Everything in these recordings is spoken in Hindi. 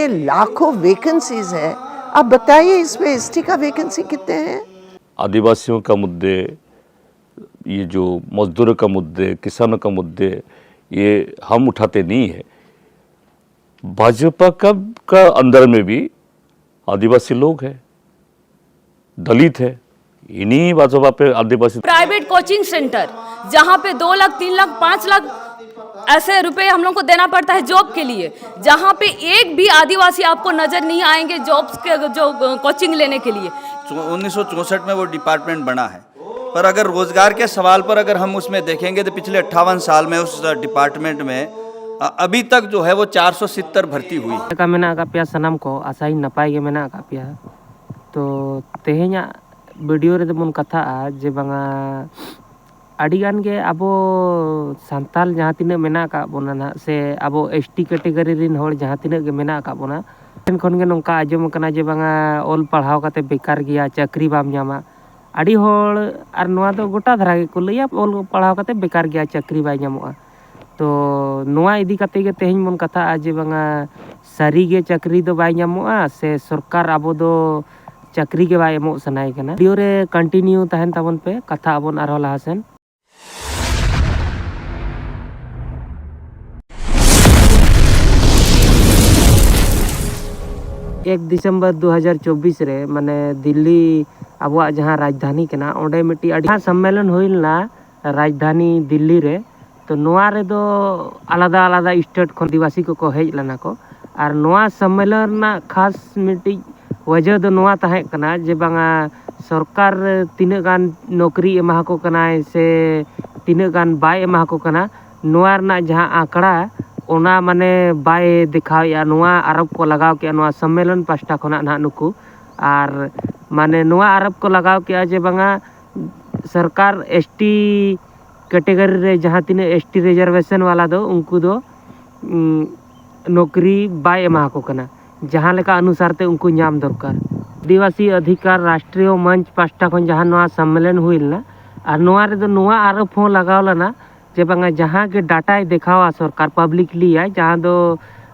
में लाखों वैकेंसीज है, आप बताइए इसमें एसटी का वैकेंसी कितने हैं? आदिवासियों का मुद्दे, ये जो मजदूरों का मुद्दे, किसानों का मुद्दे, ये हम उठाते नहीं है। भाजपा का अंदर में भी आदिवासी लोग हैं, दलित है, इन्हीं भाजपा पे आदिवासी। प्राइवेट कोचिंग सेंटर जहाँ पे 2 लाख 3 लाख 5 लाख ऐसे रुपए हम लोग को देना पड़ता है जॉब के लिए, जहाँ पे एक भी आदिवासी आपको नजर नहीं आएंगे जॉब्स के जो कोचिंग लेने के लिए। 1964 में वो डिपार्टमेंट बना है, पर अगर रोजगार के सवाल पर अगर हम उसमें देखेंगे तो पिछले 58 साल में उस डिपार्टमेंट में अभी तक जो है वो 470 भर्ती हुई का मेना का पिया सनम को आसाई नपाय के मेना का पिया। तो तेहेኛ वीडियो रे बन कथा जे बांगा अडिगान के आबो सांताल जहाँ तीन मेना का बोना ना से आबो एसटी कैटेगरी रिन होड़ जहाँ तीन के मेना का बोना खन के नोंका आजम कना जे बांगा ओल पढ़ाव काते बेकार गया चाकरी बाम ᱧᱟᱢᱟ आड़ी होड़ आर नोआ दो गोटा धरा के को लैया ओल पढ़ाव काते बेकार गया चाकरी बाय ᱧᱟᱢᱚᱜᱼᱟ। तो नोआ इदी काते के तेहेñ बन कथा जे बांगा सारी गे चाकरी दो बाय ᱧᱟᱢᱚᱜᱼᱟ से सरकार आबो दो चाकरी के बाय एमो सनाय कना। वीडियो रे कंटिन्यू तहन ताबन पे कथा आबन आरो लाहासेन। 1 दिसंबर 2024 रे माने दिल्ली आबुआ जहाँ राजधानी कना ओंडे मिट्टी अड़ी सम्मेलन होइलना राजधानी दिल्ली रे। तो नोआ रे दो आलादा आलादा स्टेट खन आदिवासी को हेज लना को और नोआ सम्मेलन ना खास मिट्टी वजह दो नोआ ताहे कना जे बांगा सरकार तीना गान नौकरी एमा को कना से तीना गान बाय एमा को कना नोआ ना जहाँ आंकड़ा ओना माने बाय दिखाया नोआ आरोप को लगाव के नोआ सम्मेलन पास्टा खना ना नुकु और माने नोआ आरोप को लगाव के जे बांगा सरकार एसटी कैटेगरी रे जहाँ तीना एसटी रिजर्वेशन वाला दो उनको दो नौकरी बाय एमा को कना जहाँ लेका अनुसार ते उनको नाम दरकार। आदिवासी अधिकार राष्ट्रीय मंच पास्टा खन जहाँ नोआ सम्मेलन हुइलना और नोआ रे दो नोआ आरोप हो लगाव लना जे बांगा जहाँ के डाटा देखावा सरकार पब्लिकली है जहाँ दो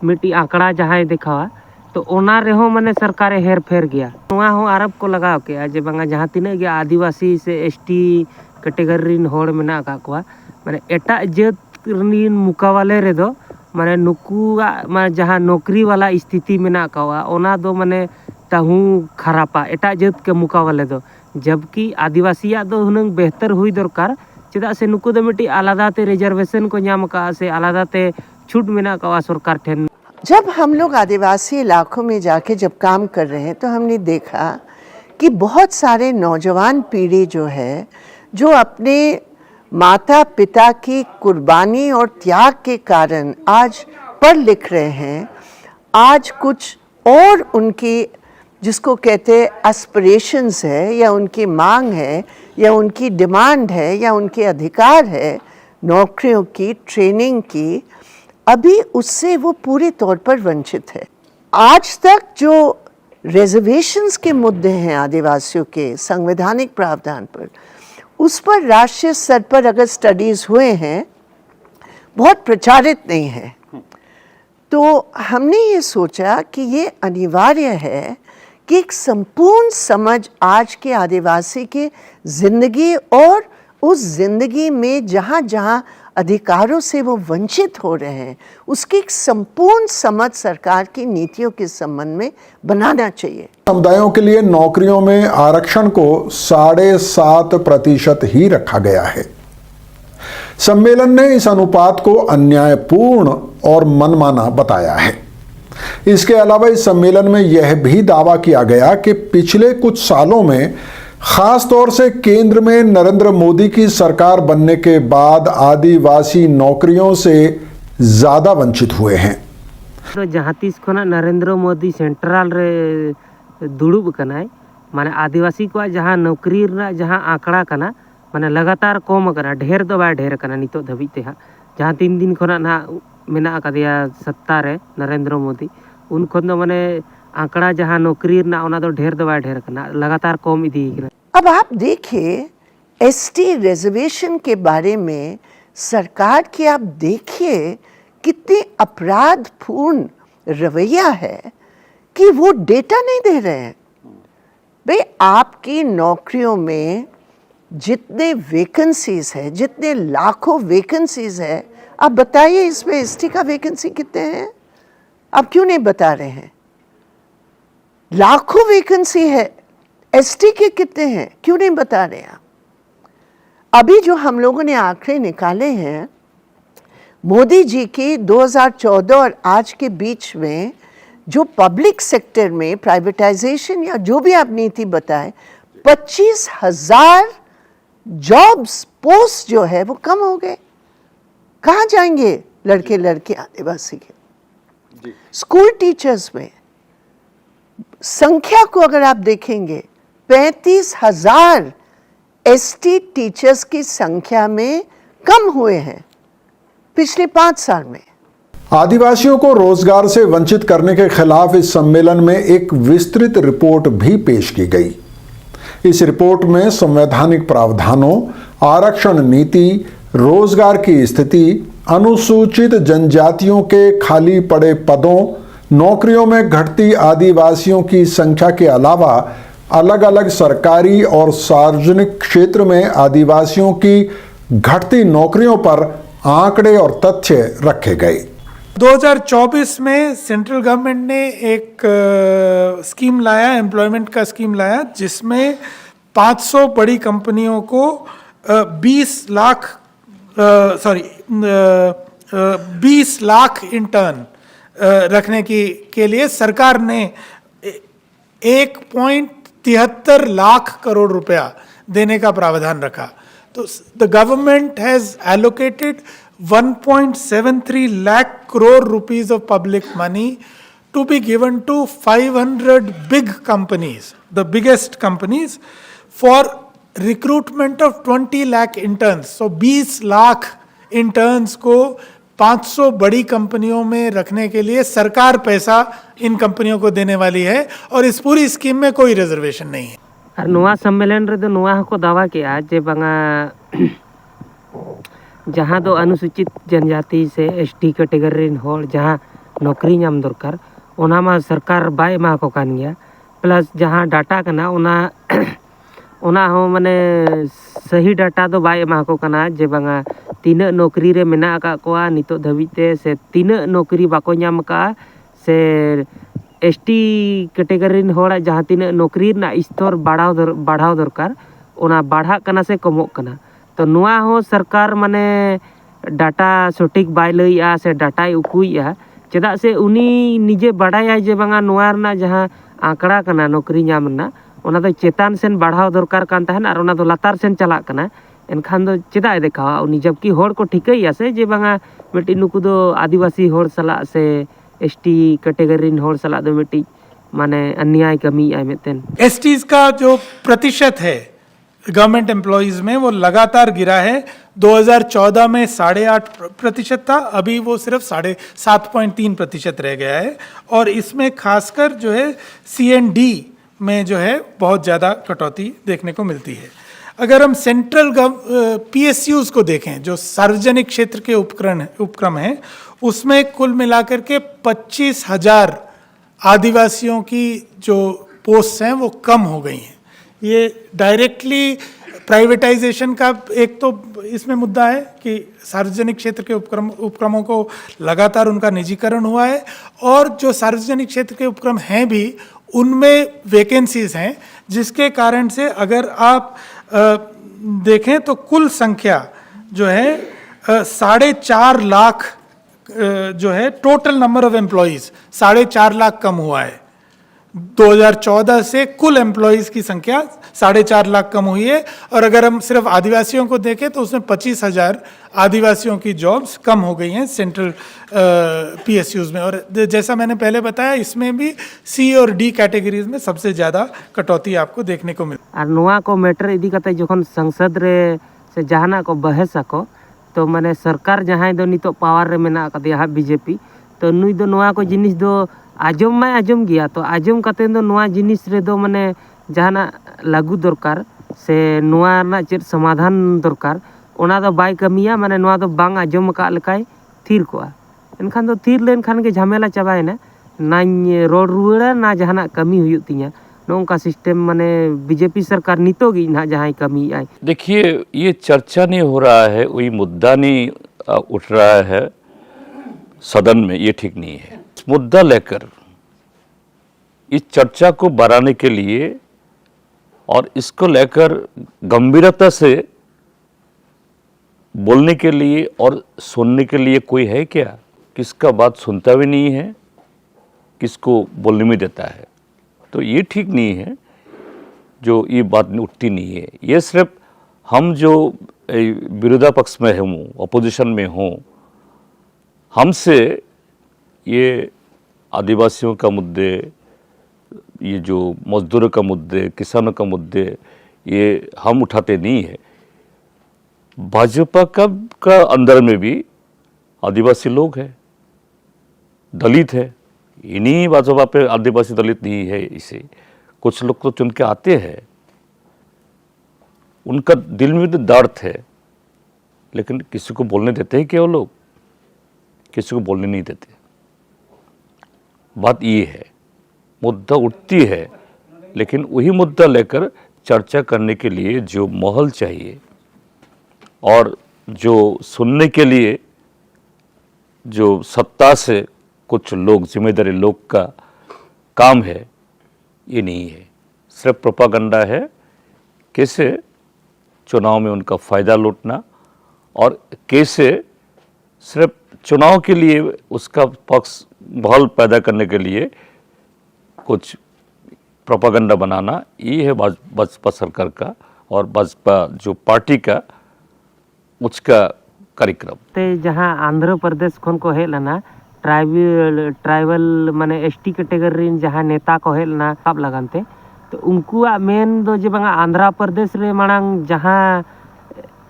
मिट्टी आंकड़ा जहाँ देखावा तो ओना रेहो माने सरकार हेर फेर गया। नोआ हो आरोप को लगाव के जे बांगा जहाँ तीना के आदिवासी से एसटी कैटेगरी रिन होड़ मेना का कोआ माने एटा जात रिन मुकावाले रे दो माने नुकुआ माने जहाँ नौकरी वाला स्थिति मेना कावा ओना दो माने ताहू खरापा एटा जात के मुकावाले दो, जबकि आदिवासिया दो हुनंग बेहतर हुई दरकार चेदा से नुकु दो मिट्टी आलादाते रिजर्वेशन को ᱧᱟᱢ का से आलादाते छूट मेना का सरकार ठेन। जब हम लोग आदिवासी इलाकों में जाके जब काम कर रहे हैं तो हमने देखा कि बहुत सारे नौजवान पीढ़ी जो है जो अपने माता पिता की कुर्बानी और त्याग के कारण आज पढ़ लिख रहे हैं, आज कुछ और उनकी जिसको कहते हैं एस्पिरेशंस है या उनकी मांग है या उनकी डिमांड है या उनके अधिकार है नौकरियों की ट्रेनिंग की, अभी उससे वो पूरे तौर पर वंचित है। आज तक जो रिजर्वेशंस के मुद्दे हैं आदिवासियों के संवैधानिक प्रावधान पर, उस पर राष्ट्रीय स्तर पर अगर स्टडीज़ हुए हैं बहुत प्रचारित नहीं है। तो हमने ये सोचा कि ये अनिवार्य है कि एक संपूर्ण समझ आज के आदिवासी की ज़िंदगी और उस ज़िंदगी में जहाँ जहाँ अधिकारों से वो वंचित हो रहे हैं उसकी एक संपूर्ण समझ सरकार की नीतियों के संबंध में बनाना चाहिए। समुदायों के लिए नौकरियों में आरक्षण को 7.5% ही रखा गया है। सम्मेलन ने इस अनुपात को अन्यायपूर्ण और मनमाना बताया है। इसके अलावा इस सम्मेलन में यह भी दावा किया गया कि पिछले कुछ सालों में खास तौर से केंद्र में नरेंद्र मोदी की सरकार बनने के बाद आदिवासी नौकरियों से ज्यादा वंचित हुए हैं। तो जहाँ तीस खना नरेंद्र मोदी सेंट्रल रे दुड़ुब कनाय माने आदिवासी को जहाँ नौकरी जहाँ आंकड़ा कना माने लगातार कम कना ढेर दो बाय ढेर कना नितो धबी ते जहाँ 3 दिन खना ना मेना कदिया सत्ता रे नरेंद्र मोदी उन खन दो माने आंकड़ा जहाँ नौकरी ना ओना दो ढेर दो बाय ढेर कना लगातार कम इदी कना। अब आप देखिए एसटी रिजर्वेशन के बारे में सरकार की आप देखिए कितनी अपराधपूर्ण रवैया है कि वो डेटा नहीं दे रहे हैं। भाई आपकी नौकरियों में जितने वैकेंसीज है, जितने लाखों वैकेंसीज है, आप बताइए इसमें एसटी का वैकेंसी कितने हैं? आप क्यों नहीं बता रहे हैं? लाखों वैकेंसी है, एसटी के कितने हैं, क्यों नहीं बता रहे हैं? अभी जो हम लोगों ने आंकड़े निकाले हैं मोदी जी की 2014 और आज के बीच में, जो पब्लिक सेक्टर में प्राइवेटाइजेशन या जो भी आप नीति बताए, 25,000 जॉब्स पोस्ट जो है वो कम हो गए। कहाँ जाएंगे लड़के लड़के आदिवासी के? स्कूल टीचर्स में संख्या को अगर आप देखेंगे, 35,000 एसटी टीचर्स की संख्या में कम हुए हैं पिछले 5 साल में। आदिवासियों को रोजगार से वंचित करने के खिलाफ इस सम्मेलन में एक विस्तृत रिपोर्ट भी पेश की गई। इस रिपोर्ट में संवैधानिक प्रावधानों, आरक्षण नीति, रोजगार की स्थिति, अनुसूचित जनजातियों के खाली पड़े पदों, नौकरियों में घटती आदिवासियों की संख्या के अलावा अलग अलग सरकारी और सार्वजनिक क्षेत्र में आदिवासियों की घटती नौकरियों पर आंकड़े और तथ्य रखे गए। 2024 में सेंट्रल गवर्नमेंट ने एक स्कीम लाया, एम्प्लॉयमेंट का स्कीम लाया, जिसमें 500 बड़ी कंपनियों को 20 लाख इंटर्न रखने के लिए सरकार ने 1.73 लाख करोड़ रुपया देने का प्रावधान रखा। तो the government has allocated 1.73 lakh crore rupees of public money to be given to 500 big companies, the biggest companies, for recruitment of 20 lakh interns. So 20 lakh interns को 500 बड़ी कंपनियों में रखने के लिए सरकार पैसा इन कंपनियों को देने वाली है, और इस पूरी स्कीम में कोई रिजर्वेशन नहीं है। और नोआ सम्मेलन रे दो नोआ को दावा किया जे बंगा जहाँ दो अनुसूचित जनजाति से एसटी कैटेगरी होड़ जहाँ नौकरी नाम दरकार ओना मा सरकार बाय एमा को कान गया, प्लस जहाँ डाटा कना ओना हो माने सही डाटा दो बाय एमा को कना जे बंगा तीना नौकरी रे मेना का कोआ नितो धबिते से तीना नौकरी बाको नाम का से एसटी कैटेगरी होड़ा जहाँ तीना नौकरी ना स्तर बढ़ाव दरकार ओना बढ़ा कना से कमोक कना। तो नुआ हो सरकार माने डाटा सटीक बाय लइया से डाटा उकुइया, चेदा से उनी निजे बाड़ाया जे बांगा नुआ रना जहाँ आंकड़ा कना नौकरी नाम ना ओना दो चेतान सेन बढ़ाव दरकार कान तहन और ओना दो लातार सेन चला कना। एनखान दो चेदा देखावा उनी जबकि होड़ को ठिकैया से जे बांगा मिट्टी नुकु दो आदिवासी होड़ सला से एसटी कैटेगरी होड़ सला दो मिट्टी माने अन्याय कमी आय मेतेन। एसटीज का जो प्रतिशत है गवर्नमेंट एम्प्लॉयज में वो लगातार गिरा है। 2014 में 8.5% था, अभी वो सिर्फ 7.3% रह गया है, और इसमें खासकर जो है CND में जो है बहुत ज़्यादा कटौती देखने को मिलती है। अगर हम सेंट्रल PSUs को देखें, जो सार्वजनिक क्षेत्र के उपक्रम हैं, उसमें कुल मिलाकर के 25,000 आदिवासियों की जो पोस्ट हैं वो कम हो गई हैं। ये डायरेक्टली प्राइवेटाइजेशन का एक तो इसमें मुद्दा है कि सार्वजनिक क्षेत्र के उपक्रमों को लगातार उनका निजीकरण हुआ है, और जो सार्वजनिक क्षेत्र के उपक्रम हैं भी उनमें वैकेंसीज हैं, जिसके कारण से अगर आप देखें तो कुल संख्या जो है 4.5 लाख जो है total number of employees 4.5 lakh कम हुआ है। 2014 से कुल एम्प्लॉयज़ की संख्या 4.5 लाख कम हुई है, और अगर हम सिर्फ आदिवासियों को देखें तो उसमें 25,000 आदिवासियों की जॉब्स कम हो गई हैं सेंट्रल PSUs में। और जैसा मैंने पहले बताया, इसमें भी C और D कैटेगरीज में सबसे ज़्यादा कटौती आपको देखने को मिली। और नोआ को मैटर इदी कते जखन संसद रे से जहाना को बहस को तो माने सरकार जहाँ दो नितो पावर रे मेना कदिया बीजेपी, तो नुई दो नोआ को जिनिस दो आजम में आजम गया, तो आजम कते दो नोआ जिनिस रे दो माने जहाना लागू दरकार से नोआ ना चेत समाधान दरकार ओना दो बाय कमिया, माने नोआ दो बांग आजम का लेकाय थीर कोआ। एनखान दो थीर लेन खान के झमेला चाबायना, नाñ रोड रुआड़ा ना जहाना कमी हुयुग तिña नोंका सिस्टम माने बीजेपी सरकार नितोगी ना जहां कमी आए। देखिए, ये चर्चा नहीं हो रहा है, वही मुद्दा नहीं उठ रहा है सदन में, ये ठीक नहीं है। इस मुद्दा लेकर इस चर्चा को बढ़ाने के लिए और इसको लेकर गंभीरता से बोलने के लिए और सुनने के लिए कोई है क्या? किसका बात सुनता भी नहीं है, किसको बोलने में देता है। तो ये ठीक नहीं है, जो ये बात उठती नहीं है। ये सिर्फ हम जो विरोधा पक्ष में हूँ, अपोजिशन में हूँ, हमसे ये आदिवासियों का मुद्दे, ये जो मजदूरों का मुद्दे, किसानों का मुद्दे, ये हम उठाते नहीं है। भाजपा का अंदर में भी आदिवासी लोग हैं, दलित है। इन्हीं भाजपा पे आदिवासी दलित नहीं है, इसे कुछ लोग तो चुन के आते हैं, उनका दिल में तो दर्द है, लेकिन किसी को बोलने देते हैं क्या वो लोग? किसी को बोलने नहीं देते। बात ये है, मुद्दा उठती है, लेकिन वही मुद्दा लेकर चर्चा करने के लिए जो माहौल चाहिए और जो सुनने के लिए जो सत्ता से कुछ लोग, जिम्मेदारी लोग का काम है, ये नहीं है। सिर्फ प्रोपागंडा है, कैसे चुनाव में उनका फ़ायदा लूटना और कैसे सिर्फ चुनाव के लिए उसका पक्ष माहौल पैदा करने के लिए कुछ प्रोपागंडा बनाना, ये है भाजपा सरकार का और भाजपा जो पार्टी का उसका कार्यक्रम। ते जहां आंध्र प्रदेश खन को हेज लना ट्राइबल माने एसटी कैटेगरी जहां नेता को हेज लना सब लगानते, तो उनकुआ मेन दो जे बांगा आंध्र प्रदेश रे मांग जहां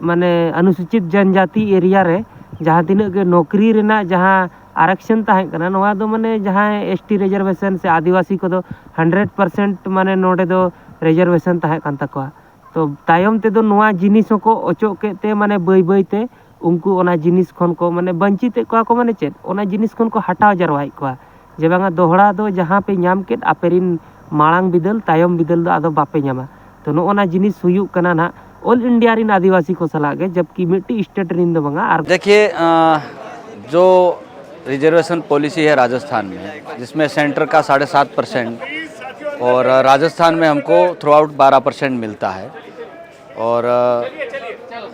माने अनुसूचित जनजाति एरिया रे जहां तीन के नौकरी रेना जहां आरक्षण ताहे कना, नोआ दो माने जहां एसटी रिजर्वेशन से आदिवासी को दो 100% माने नोडे दो रिजर्वेशन ताहे कान तकवा। तो तायम ते दो नोआ जिनिस को ओचो केते माने बई बई ते उनको ओना जिनिस खन को माने वंचित को माने चेत ओना जिनिस खन को हटाव जरवाई को जे बांगा दोहड़ा दो जहां पे नाम केत आपेरिन मांग बिदल तायम बिदल दो आदो बापे नामा। तो नोना जिनिस हुयुग कना ना ऑल इंडिया रिन आदिवासी को सलागे, जबकि मिट्टी स्टेट रिन दो बांगा। देखिए, जो रिजर्वेशन पॉलिसी है राजस्थान में, जिसमें सेंटर का 7.5% और राजस्थान में हमको थ्रू आउट 12% मिलता है, और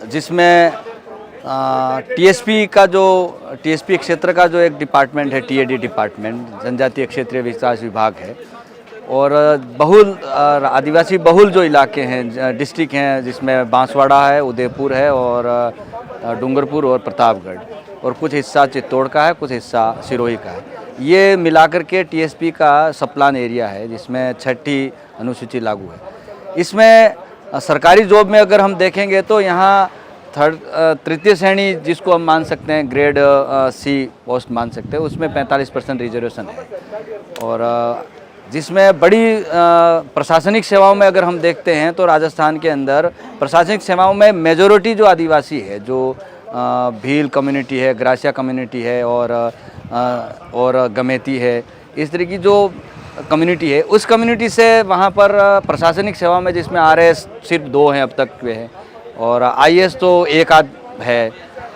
जिसमें टीएसपी का जो टीएसपी क्षेत्र का जो एक डिपार्टमेंट है, टीएडी डिपार्टमेंट, जनजातीय क्षेत्रीय विकास विभाग है, और बहुल आदिवासी बहुल जो इलाके हैं, डिस्ट्रिक्ट हैं, जिसमें बांसवाड़ा है, उदयपुर है और डूंगरपुर और प्रतापगढ़, और कुछ हिस्सा चित्तौड़ का है, कुछ हिस्सा सिरोही का है। ये मिलाकर के टीएसपी का सब प्लान एरिया है, जिसमें 6ठी अनुसूची लागू है। इसमें सरकारी जॉब में अगर हम देखेंगे तो यहाँ तृतीय श्रेणी जिसको हम मान सकते हैं, ग्रेड सी पोस्ट मान सकते हैं, उसमें 45% रिजर्वेशन है। और जिसमें बड़ी प्रशासनिक सेवाओं में अगर हम देखते हैं तो राजस्थान के अंदर प्रशासनिक सेवाओं में मेजॉरिटी जो आदिवासी है, जो भील कम्युनिटी है, ग्रासिया कम्युनिटी है और गमेती है, इस तरह की जो कम्युनिटी है, उस कम्युनिटी से वहाँ पर प्रशासनिक सेवा में जिसमें आरएस सिर्फ 2 हैं अब तक के हैं, और आईएएस तो 1 आध है।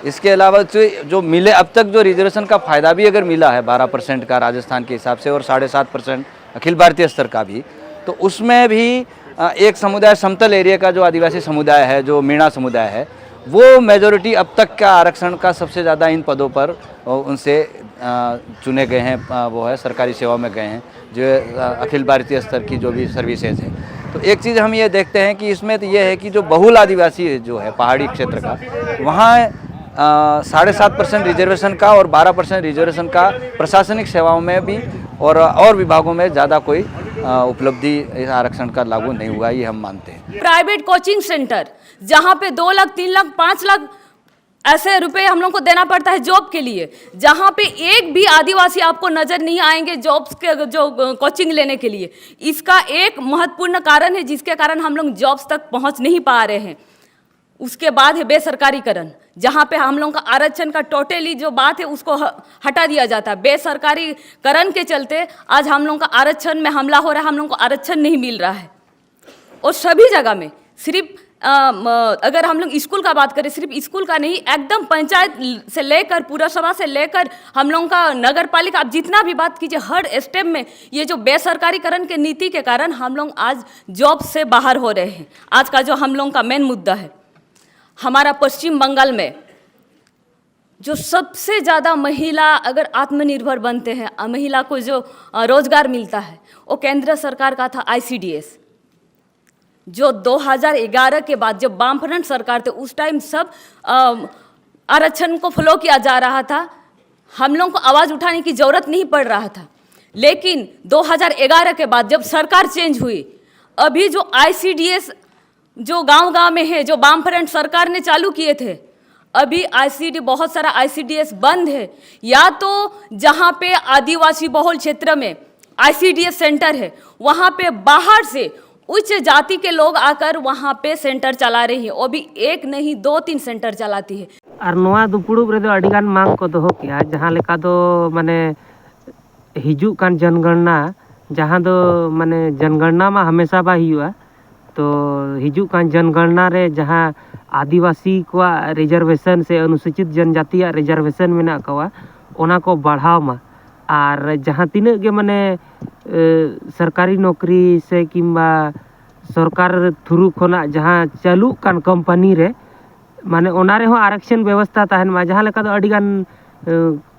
इसके अलावा जो मिले अब तक जो रिजर्वेशन का फ़ायदा भी अगर मिला है 12% का राजस्थान के हिसाब से, और 7.5% अखिल भारतीय स्तर का भी, तो उसमें भी एक समुदाय समतल एरिया का जो आदिवासी समुदाय है, जो मीणा समुदाय है, वो मेजॉरिटी अब तक का आरक्षण का सबसे ज़्यादा इन पदों पर उनसे चुने गए हैं, वो है सरकारी सेवा में गए हैं, जो अखिल भारतीय स्तर की जो भी सर्विसेज है। तो एक चीज़ हम ये देखते हैं कि इसमें तो ये है कि जो बहुल आदिवासी जो है पहाड़ी क्षेत्र का, वहाँ 7.5% रिजर्वेशन का और 12% रिजर्वेशन का प्रशासनिक सेवाओं में भी और विभागों में ज़्यादा कोई उपलब्धि इस आरक्षण का लागू नहीं हुआ, ये हम मानते हैं। प्राइवेट कोचिंग सेंटर जहाँ पे 2 लाख 3 लाख 5 लाख ऐसे रुपए हम लोग को देना पड़ता है जॉब के लिए, जहाँ पे एक भी आदिवासी आपको नजर नहीं आएंगे जॉब्स के जो कोचिंग लेने के लिए। इसका एक महत्वपूर्ण कारण है जिसके कारण हम लोग जॉब्स तक पहुँच नहीं पा रहे हैं। उसके बाद है बेसरकारीकरण, जहाँ पे हम लोगों का आरक्षण का टोटली जो बात है उसको हटा दिया जाता है। बेसरकारीकरण के चलते आज हम लोगों का आरक्षण में हमला हो रहा है, हम लोगों को आरक्षण नहीं मिल रहा है। और सभी जगह में सिर्फ अगर हम लोग स्कूल का बात करें, सिर्फ स्कूल का नहीं, एकदम पंचायत से लेकर पुरसभा से लेकर हम लोगों का नगर पालिका, आप जितना भी बात कीजिए, हर स्टेप में ये जो बेसरकारीकरण के नीति के कारण हम लोग आज जॉब से बाहर हो रहे हैं। आज का जो हम लोगों का मेन मुद्दा है, हमारा पश्चिम बंगाल में जो सबसे ज़्यादा महिला अगर आत्मनिर्भर बनते हैं, महिला को जो रोजगार मिलता है, वो केंद्र सरकार का था ICDS, जो 2011 के बाद जब वामफ्रंट सरकार थे उस टाइम सब आरक्षण को फॉलो किया जा रहा था, हम लोगों को आवाज़ उठाने की ज़रूरत नहीं पड़ रहा था। लेकिन 2011 के बाद जब सरकार चेंज हुई, अभी जो ICDS जो गांव-गांव में है, जो वामफ्रंट सरकार ने चालू किए थे, अभी बहुत सारा ICDS बंद है। या तो जहाँ पे आदिवासी बहुल क्षेत्र में ICDS सेंटर है, वहाँ पे बाहर से उच्च जाति के लोग आकर वहाँ पे सेंटर चला रही है, वो भी एक नहीं 2-3 सेंटर चलाती है। और नोआ दुपुड़ुब रेदो अडिगान मांग को दोहो किया, जहाँ लेका दो माने हिजू कान जनगणना, जहाँ दो माने जनगणना में हमेशा बा हुआ, तो हिजू कान जनगणना रे जहाँ आदिवासी को रिजर्वेशन से अनुसूचित जनजाति रिजर्वेशन मेना कवा ओना को बढ़ाव मा, और जहाँ तीन के माने सरकारी नौकरी से किंबा सरकार थ्रू खोना जहाँ चालू कान कंपनी रे माने ओनारे हो आरक्षण व्यवस्था तहन मा, जहाँ लेका दो अडिगान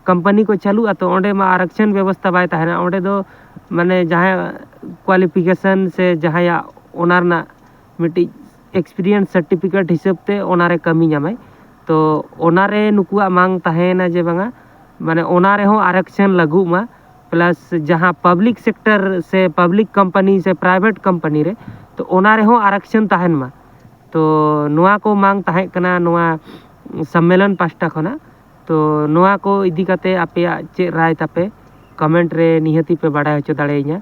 कंपनी को चालू तो ओंडे मा आरक्षण व्यवस्था बाय तहना, ओंडे दो माने जहाँ क्वालिफिकेशन से जहाँ या ओनार ना मिट्टी एक्सपीरियंस सर्टिफिकेट हिसाब ते ओनारे कमी नामे, तो ओनारे नुकुआ मांग तहना जे बांगा माने ओनारे हो आरक्षण लागू मा, प्लस जहाँ पब्लिक सेक्टर से पब्लिक कंपनी से प्राइवेट कंपनी रे तो ओनारे हो आरक्षण तहन मा। तो नोआ को मांग तहे कना नोआ सम्मेलन पास्टा खना, तो नोआ को इदी काते आपे चे राय तापे कमेंट रे निहती पे बाडा होचो दाड़ेइया।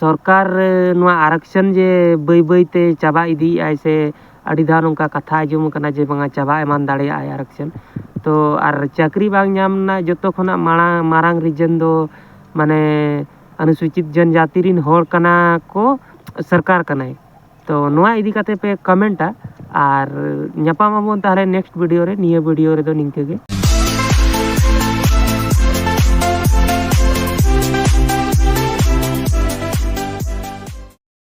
सरकार नोआ आरक्षण जे बई बईते चाबा इदी ऐसे अडिधान उनका कथा आजम कना जे बांगा चाबा एमान दाड़े आय आरक्षण, तो आर चाकरी बांग नामना जतो खना मारांग रीजन दो माने अनुसूचित जनजाति रिन होर कना को सरकार कनाय। तो नोआ इदी काते पे कमेंटा, आर ᱧᱟᱯᱟᱢ ᱟᱵᱚᱱ ᱛᱟᱦᱞᱮ नेक्स्ट वीडियो रे, निये वीडियो रे दो निंके गे।